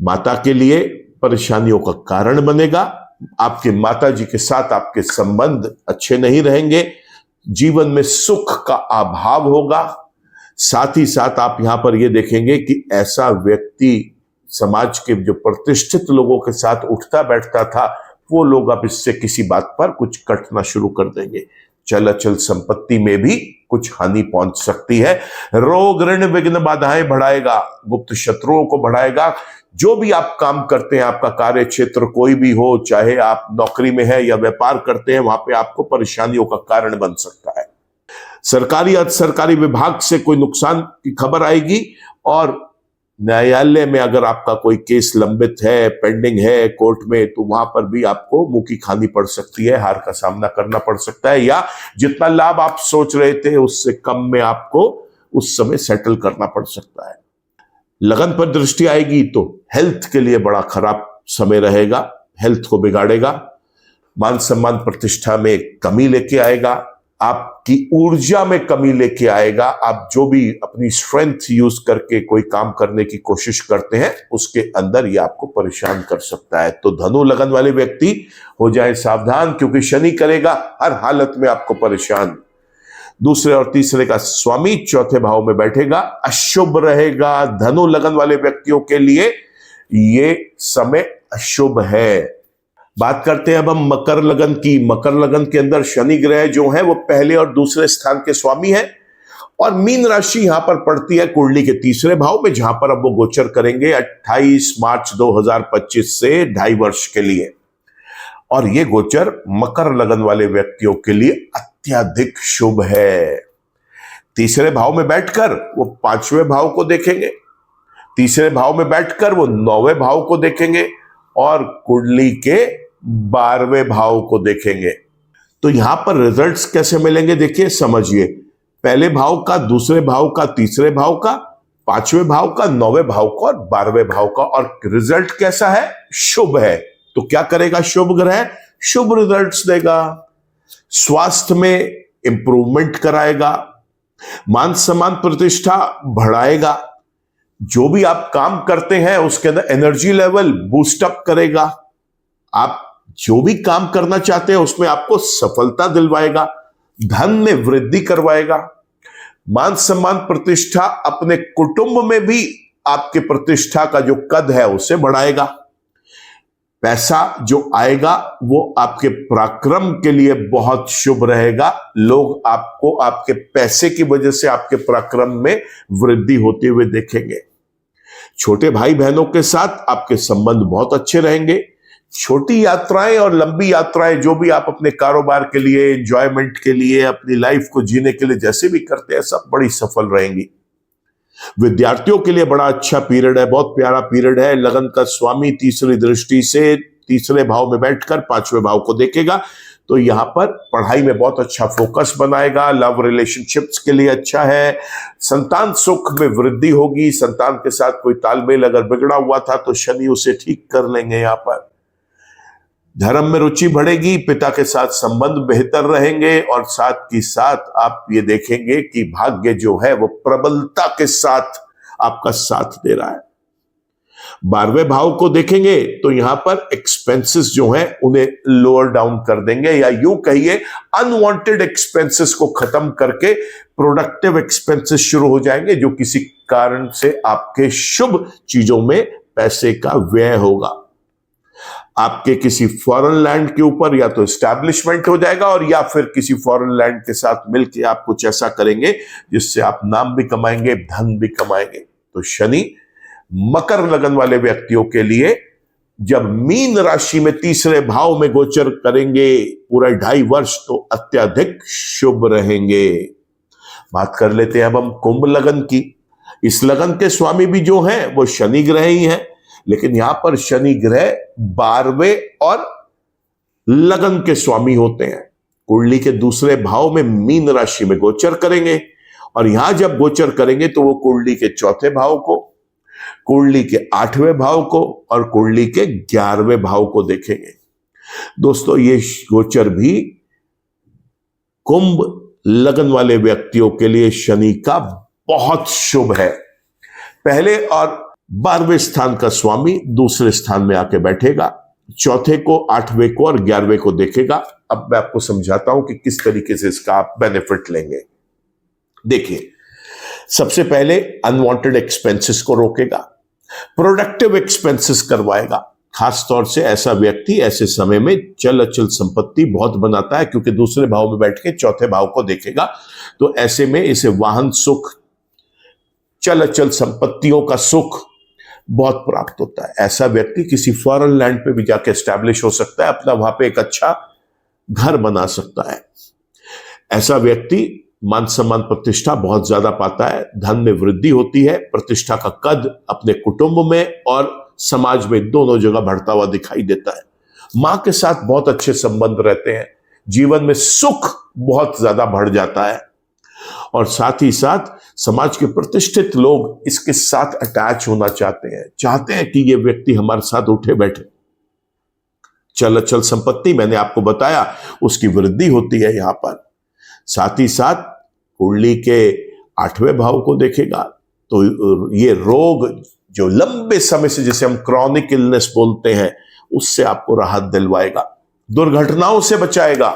माता के लिए परेशानियों का कारण बनेगा, आपके माता जी के साथ आपके संबंध अच्छे नहीं रहेंगे, जीवन में सुख का अभाव होगा। साथ ही साथ आप यहां पर यह देखेंगे कि ऐसा व्यक्ति समाज के जो प्रतिष्ठित लोगों के साथ उठता बैठता था, वो लोग अब इससे किसी बात पर कुछ कटना शुरू कर देंगे। चल अचल संपत्ति में भी कुछ हानि पहुंच सकती है। रोग ऋण विघ्न बाधाएं बढ़ाएगा, गुप्त शत्रुओं को बढ़ाएगा। जो भी आप काम करते हैं, आपका कार्य क्षेत्र कोई भी हो, चाहे आप नौकरी में है या व्यापार करते हैं, वहां पे आपको परेशानियों का कारण बन सकता है। सरकारी अर्ध सरकारी विभाग से कोई नुकसान की खबर आएगी, और न्यायालय में अगर आपका कोई केस लंबित है, पेंडिंग है कोर्ट में, तो वहां पर भी आपको मुंह की खानी पड़ सकती है, हार का सामना करना पड़ सकता है, या जितना लाभ आप सोच रहे थे उससे कम में आपको उस समय सेटल करना पड़ सकता है। लगन पर दृष्टि आएगी तो हेल्थ के लिए बड़ा खराब समय रहेगा, हेल्थ को बिगाड़ेगा, मान सम्मान प्रतिष्ठा में कमी लेके आएगा, आपकी ऊर्जा में कमी लेके आएगा। आप जो भी अपनी स्ट्रेंथ यूज करके कोई काम करने की कोशिश करते हैं, उसके अंदर ये आपको परेशान कर सकता है। तो धनु लगन वाले व्यक्ति हो जाए सावधान, क्योंकि शनि करेगा हर हालत में आपको परेशान। दूसरे और तीसरे का स्वामी चौथे भाव में बैठेगा, अशुभ रहेगा। धनु लगन वाले व्यक्तियों के लिए ये समय अशुभ है। बात करते हैं अब हम मकर लगन की। मकर लगन के अंदर शनि ग्रह जो है वो पहले और दूसरे स्थान के स्वामी है, और मीन राशि यहां पर पड़ती है कुंडली के तीसरे भाव में, जहां पर अब वो गोचर करेंगे 28 मार्च 2025 से 2.5 वर्ष के लिए। और ये गोचर मकर लगन वाले व्यक्तियों के लिए अत्यधिक शुभ है। तीसरे भाव में बैठकर वो 5वें भाव को देखेंगे, तीसरे भाव में बैठकर वो 9वें भाव को देखेंगे, और कुंडली के 12वें भाव को देखेंगे। तो यहां पर रिजल्ट्स कैसे मिलेंगे, देखिए समझिए। पहले भाव का, दूसरे भाव का, तीसरे भाव का, 5वें भाव का, 9वें भाव का और 12वें भाव का, और रिजल्ट कैसा है, शुभ है। तो क्या करेगा शुभ ग्रह, शुभ रिजल्ट्स देगा। स्वास्थ्य में इंप्रूवमेंट कराएगा, मान सम्मान प्रतिष्ठा बढ़ाएगा, जो भी आप काम करते हैं उसके अंदर एनर्जी लेवल बूस्ट अप करेगा, आप जो भी काम करना चाहते हैं उसमें आपको सफलता दिलवाएगा, धन में वृद्धि करवाएगा, मान सम्मान प्रतिष्ठा, अपने कुटुंब में भी आपके प्रतिष्ठा का जो कद है उसे बढ़ाएगा। पैसा जो आएगा वो आपके पराक्रम के लिए बहुत शुभ रहेगा। लोग आपको आपके पैसे की वजह से आपके पराक्रम में वृद्धि होते हुए देखेंगे। छोटे भाई बहनों के साथ आपके संबंध बहुत अच्छे रहेंगे। छोटी यात्राएं और लंबी यात्राएं जो भी आप अपने कारोबार के लिए, एंजॉयमेंट के लिए, अपनी लाइफ को जीने के लिए जैसे भी करते हैं, सब बड़ी सफल रहेंगी। विद्यार्थियों के लिए बड़ा अच्छा पीरियड है, बहुत प्यारा पीरियड है। लगन का स्वामी तीसरी दृष्टि से तीसरे भाव में बैठकर 5वें भाव को देखेगा, तो यहां पर पढ़ाई में बहुत अच्छा फोकस बनाएगा। लव रिलेशनशिप्स के लिए अच्छा है। संतान सुख में वृद्धि होगी। संतान के साथ कोई तालमेल अगर बिगड़ा हुआ था तो शनि उसे ठीक कर लेंगे। यहां पर धर्म में रुचि बढ़ेगी, पिता के साथ संबंध बेहतर रहेंगे और साथ ही साथ आप ये देखेंगे कि भाग्य जो है वो प्रबलता के साथ आपका साथ दे रहा है। 12वें भाव को देखेंगे तो यहां पर एक्सपेंसेस जो हैं उन्हें लोअर डाउन कर देंगे, या यूं कहिए अनवांटेड एक्सपेंसेस को खत्म करके प्रोडक्टिव एक्सपेंसेस शुरू हो जाएंगे, जो किसी कारण से आपके शुभ चीजों में पैसे का व्यय होगा। आपके किसी फॉरेन लैंड के ऊपर या तो एस्टैब्लिशमेंट हो जाएगा, और या फिर किसी फॉरेन लैंड के साथ मिलकर आप कुछ ऐसा करेंगे जिससे आप नाम भी कमाएंगे, धन भी कमाएंगे। तो शनि मकर लगन वाले व्यक्तियों के लिए जब मीन राशि में तीसरे भाव में गोचर करेंगे पूरा 2.5 वर्ष, तो अत्यधिक शुभ रहेंगे। बात कर लेते हैं अब हम कुंभ लगन की। इस लगन के स्वामी भी जो हैं वो शनि ग्रह ही हैं, लेकिन यहां पर शनि ग्रह 12वें और लगन के स्वामी होते हैं। कुंडली के दूसरे भाव में मीन राशि में गोचर करेंगे, और यहां जब गोचर करेंगे तो वो कुंडली के चौथे भाव को, कुंडली के 8वें भाव को और कुंडली के 11वें भाव को देखेंगे। दोस्तों, ये गोचर भी कुंभ लगन वाले व्यक्तियों के लिए शनि का बहुत शुभ है। पहले और 12वें स्थान का स्वामी दूसरे स्थान में आके बैठेगा, चौथे को, 8वें को और 11वें को देखेगा। अब मैं आपको समझाता हूं कि किस तरीके से इसका आप बेनिफिट लेंगे। देखिए, सबसे पहले अनवांटेड एक्सपेंसेस को रोकेगा, प्रोडक्टिव एक्सपेंसेस करवाएगा। खास तौर से ऐसा व्यक्ति ऐसे समय में चल अचल संपत्ति बहुत बनाता है, क्योंकि दूसरे भाव में बैठ के चौथे भाव को देखेगा, तो ऐसे में इसे वाहन सुख, चल अचल संपत्तियों का सुख बहुत प्राप्त होता है। ऐसा व्यक्ति किसी फॉरेन लैंड पे भी जाके एस्टैब्लिश हो सकता है, अपना वहां पे एक अच्छा घर बना सकता है। ऐसा व्यक्ति मान सम्मान प्रतिष्ठा बहुत ज्यादा पाता है, धन में वृद्धि होती है, प्रतिष्ठा का कद अपने कुटुंब में और समाज में दोनों जगह बढ़ता हुआ दिखाई देता है। मां के साथ बहुत अच्छे संबंध रहते हैं, जीवन में सुख बहुत ज्यादा बढ़ जाता है, और साथ ही साथ समाज के प्रतिष्ठित लोग इसके साथ अटैच होना चाहते हैं कि ये व्यक्ति हमारे साथ उठे बैठे। चल अचल संपत्ति मैंने आपको बताया, उसकी वृद्धि होती है यहां पर। साथ ही साथ कुंडली के 8वें भाव को देखेगा तो ये रोग जो लंबे समय से, जिसे हम क्रॉनिक इलनेस बोलते हैं, उससे आपको राहत दिलवाएगा, दुर्घटनाओं से बचाएगा,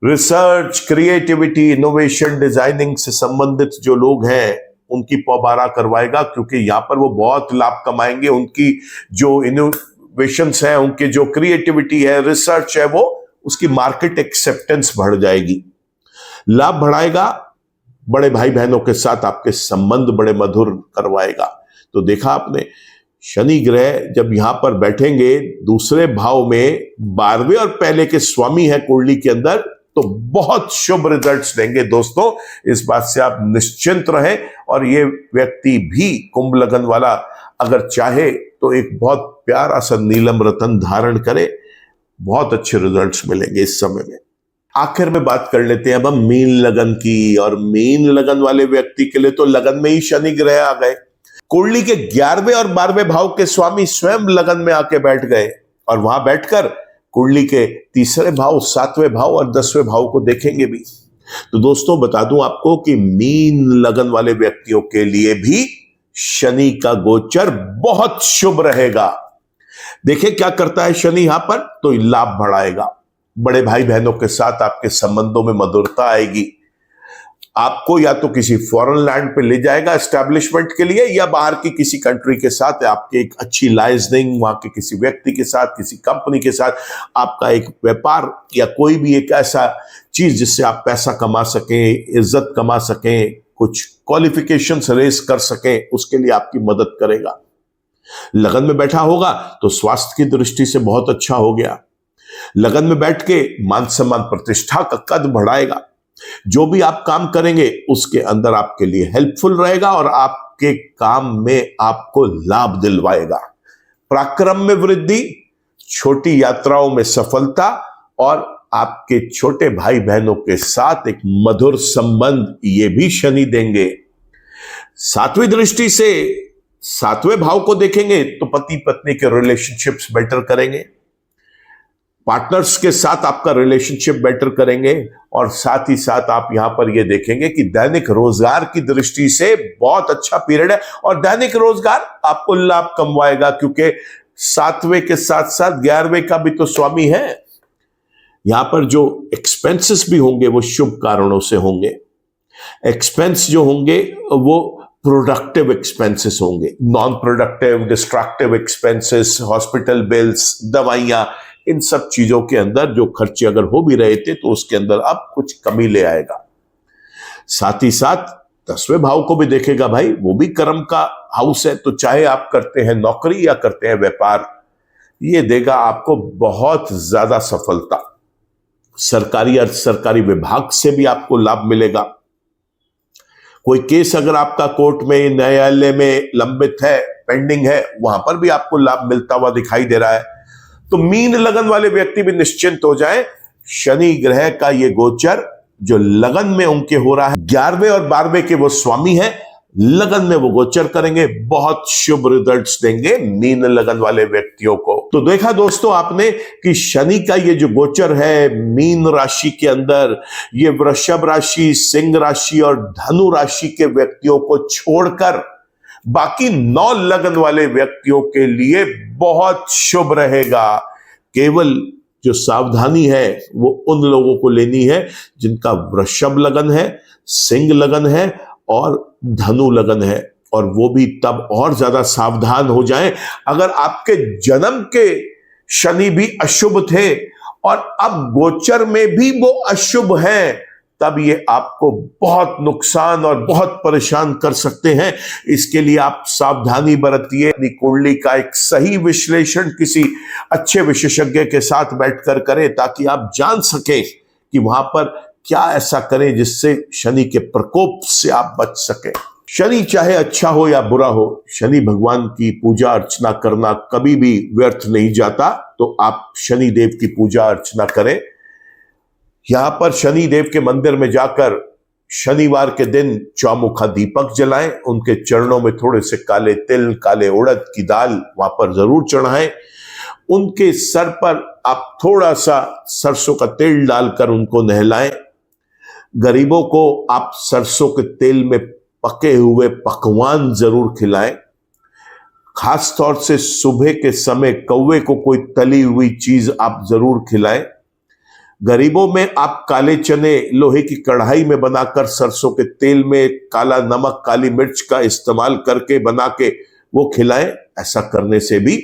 रिसर्च, क्रिएटिविटी, इनोवेशन, डिजाइनिंग से संबंधित जो लोग हैं उनकी पौबारा करवाएगा, क्योंकि यहां पर वो बहुत लाभ कमाएंगे। उनकी जो इनोवेशंस हैं, उनके जो क्रिएटिविटी है, रिसर्च है, वो उसकी मार्केट एक्सेप्टेंस बढ़ जाएगी। लाभ बढ़ाएगा, बड़े भाई बहनों के साथ आपके संबंध बड़े मधुर करवाएगा। तो देखा आपने, शनि ग्रह जब यहां पर बैठेंगे दूसरे भाव में, 12वें और पहले के स्वामी है कुंडली के अंदर, तो बहुत शुभ रिजल्ट्स देंगे। दोस्तों, इस बात से आप निश्चिंत रहें। और ये व्यक्ति भी कुंभ लगन वाला अगर चाहे तो एक बहुत प्यारा सा नीलम रतन धारण करे, बहुत अच्छे रिजल्ट्स मिलेंगे इस समय में। आखिर में बात कर लेते हैं अब हम मीन लगन की। और मीन लगन वाले व्यक्ति के लिए तो लगन में ही शनि ग्रह आ गए। कुंडली के 11वें और 12वें भाव के स्वामी स्वयं लगन में आके बैठ गए, और वहां बैठकर कुंडली के तीसरे भाव, 7वें भाव और 10वें भाव को देखेंगे भी। तो दोस्तों, बता दूं आपको कि मीन लगन वाले व्यक्तियों के लिए भी शनि का गोचर बहुत शुभ रहेगा। देखिए क्या करता है शनि यहां पर, तो लाभ बढ़ाएगा, बड़े भाई बहनों के साथ आपके संबंधों में मधुरता आएगी, आपको या तो किसी फॉरेन लैंड पे ले जाएगा एस्टैब्लिशमेंट के लिए, या बाहर की किसी कंट्री के साथ आपके एक अच्छी लाइजनिंग, वहां के किसी व्यक्ति के साथ, किसी कंपनी के साथ आपका एक व्यापार या कोई भी एक ऐसा चीज जिससे आप पैसा कमा सकें, इज्जत कमा सकें, कुछ क्वालिफिकेशंस रेस कर सकें, उसके लिए आपकी मदद करेगा। लगन में बैठा होगा तो स्वास्थ्य की दृष्टि से बहुत अच्छा हो गया। लगन में बैठ के मान सम्मान प्रतिष्ठा का कद बढ़ाएगा। जो भी आप काम करेंगे उसके अंदर आपके लिए हेल्पफुल रहेगा और आपके काम में आपको लाभ दिलवाएगा। पराक्रम में वृद्धि, छोटी यात्राओं में सफलता और आपके छोटे भाई बहनों के साथ एक मधुर संबंध, ये भी शनि देंगे। 7वीं दृष्टि से 7वें भाव को देखेंगे तो पति पत्नी के रिलेशनशिप्स बेटर करेंगे। पार्टनर्स के साथ आपका रिलेशनशिप बेटर करेंगे। और साथ ही साथ आप यहां पर ये देखेंगे कि दैनिक रोजगार की दृष्टि से बहुत अच्छा पीरियड है और दैनिक रोजगार आपको लाभ कमवाएगा, क्योंकि 7वें के साथ साथ 11वें का भी तो स्वामी है। यहां पर जो एक्सपेंसेस भी होंगे वो शुभ कारणों से होंगे। एक्सपेंस जो होंगे वो प्रोडक्टिव एक्सपेंसेस होंगे, non productive destructive expenses, hospital bills, दवाइयां, इन सब चीजों के अंदर जो खर्चे अगर हो भी रहे थे तो उसके अंदर अब कुछ कमी ले आएगा। साथ ही साथ 10वें भाव को भी देखेगा भाई, वो भी कर्म का हाउस है, तो चाहे आप करते हैं नौकरी या करते हैं व्यापार, ये देगा आपको बहुत ज्यादा सफलता। सरकारी अर्ध सरकारी विभाग से भी आपको लाभ मिलेगा। कोई केस अगर आपका कोर्ट में, न्यायालय में लंबित है, पेंडिंग है, वहां पर भी आपको लाभ मिलता हुआ दिखाई दे रहा है। तो मीन लगन वाले व्यक्ति भी निश्चिंत हो जाएं, शनि ग्रह का ये गोचर जो लगन में उनके हो रहा है, 11वें और 12वें के वो स्वामी हैं, लगन में वो गोचर करेंगे, बहुत शुभ रिजल्ट्स देंगे मीन लगन वाले व्यक्तियों को। तो देखा दोस्तों आपने कि शनि का ये जो गोचर है मीन राशि के अंदर, ये वृषभ राशि, सिंह राशि और धनु राशि के व्यक्तियों को छोड़कर बाकी 9 लगन वाले व्यक्तियों के लिए बहुत शुभ रहेगा। केवल जो सावधानी है वो उन लोगों को लेनी है जिनका वृषभ लगन है, सिंह लगन है और धनु लगन है, और वो भी तब और ज्यादा सावधान हो जाएं अगर आपके जन्म के शनि भी अशुभ थे और अब गोचर में भी वो अशुभ हैं, तब ये आपको बहुत नुकसान और बहुत परेशान कर सकते हैं। इसके लिए आप सावधानी बरतिए, अपनी कुंडली का एक सही विश्लेषण किसी अच्छे विशेषज्ञ के साथ बैठकर करें, ताकि आप जान सकें कि वहां पर क्या ऐसा करें जिससे शनि के प्रकोप से आप बच सकें। शनि चाहे अच्छा हो या बुरा हो, शनि भगवान की पूजा अर्चना करना कभी भी व्यर्थ नहीं जाता। तो आप शनि देव की पूजा अर्चना करें। यहां पर शनि देव के मंदिर में जाकर शनिवार के दिन चौमुखा दीपक जलाएं, उनके चरणों में थोड़े से काले तिल, काले उड़द की दाल वहां पर जरूर चढ़ाएं। उनके सर पर आप थोड़ा सा सरसों का तेल डालकर उनको नहलाएं। गरीबों को आप सरसों के तेल में पके हुए पकवान जरूर खिलाएं। खास तौर से सुबह के समय कौवे को कोई तली हुई चीज आप जरूर खिलाएं। गरीबों में आप काले चने लोहे की कढ़ाई में बनाकर सरसों के तेल में काला नमक, काली मिर्च का इस्तेमाल करके बना के वो खिलाएं। ऐसा करने से भी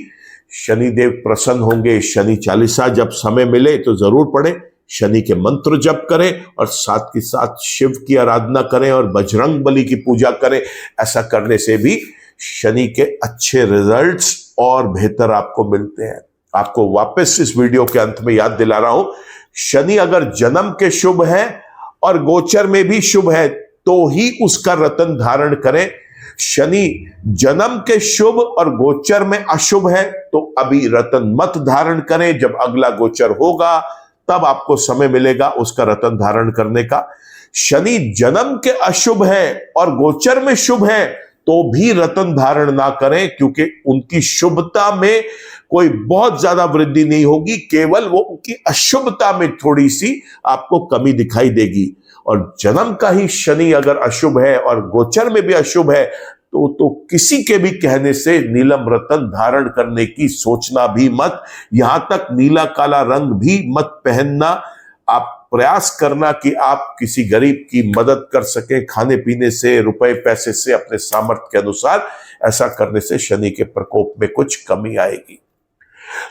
शनिदेव प्रसन्न होंगे। शनि चालीसा जब समय मिले तो जरूर पढ़ें, शनि के मंत्र जप करें और साथ के साथ शिव की आराधना करें और बजरंग बली की पूजा करें। ऐसा करने से भी शनि के अच्छे रिजल्ट्स और बेहतर आपको मिलते हैं। आपको वापस इस वीडियो के अंत में याद दिला रहा हूं, शनि अगर जन्म के शुभ है और गोचर में भी शुभ है तो ही उसका रत्न धारण करें। शनि जन्म के शुभ और गोचर में अशुभ है तो अभी रत्न मत धारण करें। जब अगला गोचर होगा तब आपको समय मिलेगा उसका रत्न धारण करने का। शनि जन्म के अशुभ है और गोचर में शुभ है तो भी रत्न धारण ना करें, क्योंकि उनकी शुभता में कोई बहुत ज्यादा वृद्धि नहीं होगी, केवल वो उनकी अशुभता में थोड़ी सी आपको कमी दिखाई देगी। और जन्म का ही शनि अगर अशुभ है और गोचर में भी अशुभ है तो किसी के भी कहने से नीलम रत्न धारण करने की सोचना भी मत। यहां तक नीला काला रंग भी मत पहनना। आप प्रयास करना कि आप किसी गरीब की मदद कर सके खाने पीने से, रुपए पैसे से, अपने सामर्थ्य के अनुसार। ऐसा करने से शनि के प्रकोप में कुछ कमी आएगी।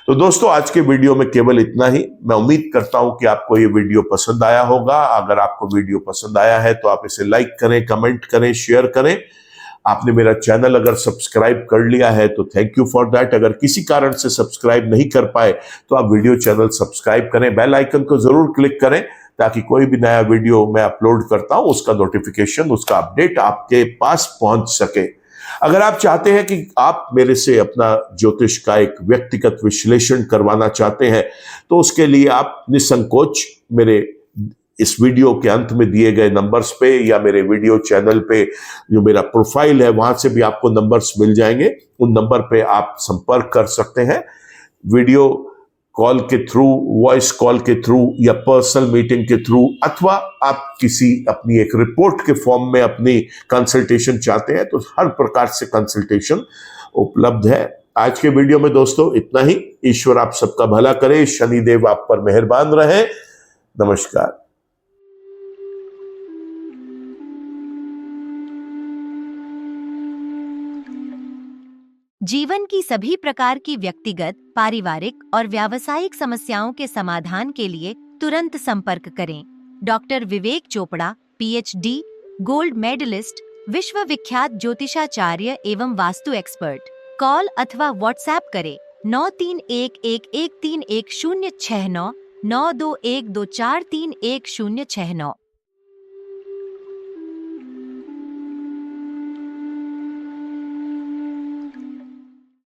तो दोस्तों आज के वीडियो में केवल इतना ही। मैं उम्मीद करता हूं कि आपको ये वीडियो पसंद आया होगा। अगर आपको वीडियो पसंद आया है तो आप इसे लाइक करें, कमेंट करें, शेयर करें। आपने मेरा चैनल अगर सब्सक्राइब कर लिया है तो थैंक यू फॉर दैट। अगर किसी कारण से सब्सक्राइब नहीं कर पाए तो आप वीडियो चैनल सब्सक्राइब करें, बेल आइकन को जरूर क्लिक करें, ताकि कोई भी नया वीडियो मैं अपलोड करता हूं उसका नोटिफिकेशन, उसका अपडेट आपके पास पहुंच सके। अगर आप चाहते हैं कि आप मेरे से अपना ज्योतिष का एक व्यक्तिगत विश्लेषण करवाना चाहते हैं तो उसके लिए आप निसंकोच मेरे इस वीडियो के अंत में दिए गए नंबर्स पे या मेरे वीडियो चैनल पे जो मेरा प्रोफाइल है वहां से भी आपको नंबर्स मिल जाएंगे। उन नंबर पे आप संपर्क कर सकते हैं। वीडियो कॉल के थ्रू, वॉइस कॉल के थ्रू या पर्सनल मीटिंग के थ्रू, अथवा आप किसी अपनी एक रिपोर्ट के फॉर्म में अपनी कंसल्टेशन चाहते हैं तो हर प्रकार से कंसल्टेशन उपलब्ध है। आज के वीडियो में दोस्तों इतना ही। ईश्वर आप सबका भला करे, शनिदेव आप पर मेहरबान रहे। नमस्कार। जीवन की सभी प्रकार की व्यक्तिगत, पारिवारिक और व्यावसायिक समस्याओं के समाधान के लिए तुरंत संपर्क करें। डॉक्टर विवेक चोपड़ा, पीएचडी, गोल्ड मेडलिस्ट, विश्व विख्यात ज्योतिषाचार्य एवं वास्तु एक्सपर्ट। कॉल अथवा व्हाट्सएप करें 9311131069 9212431069।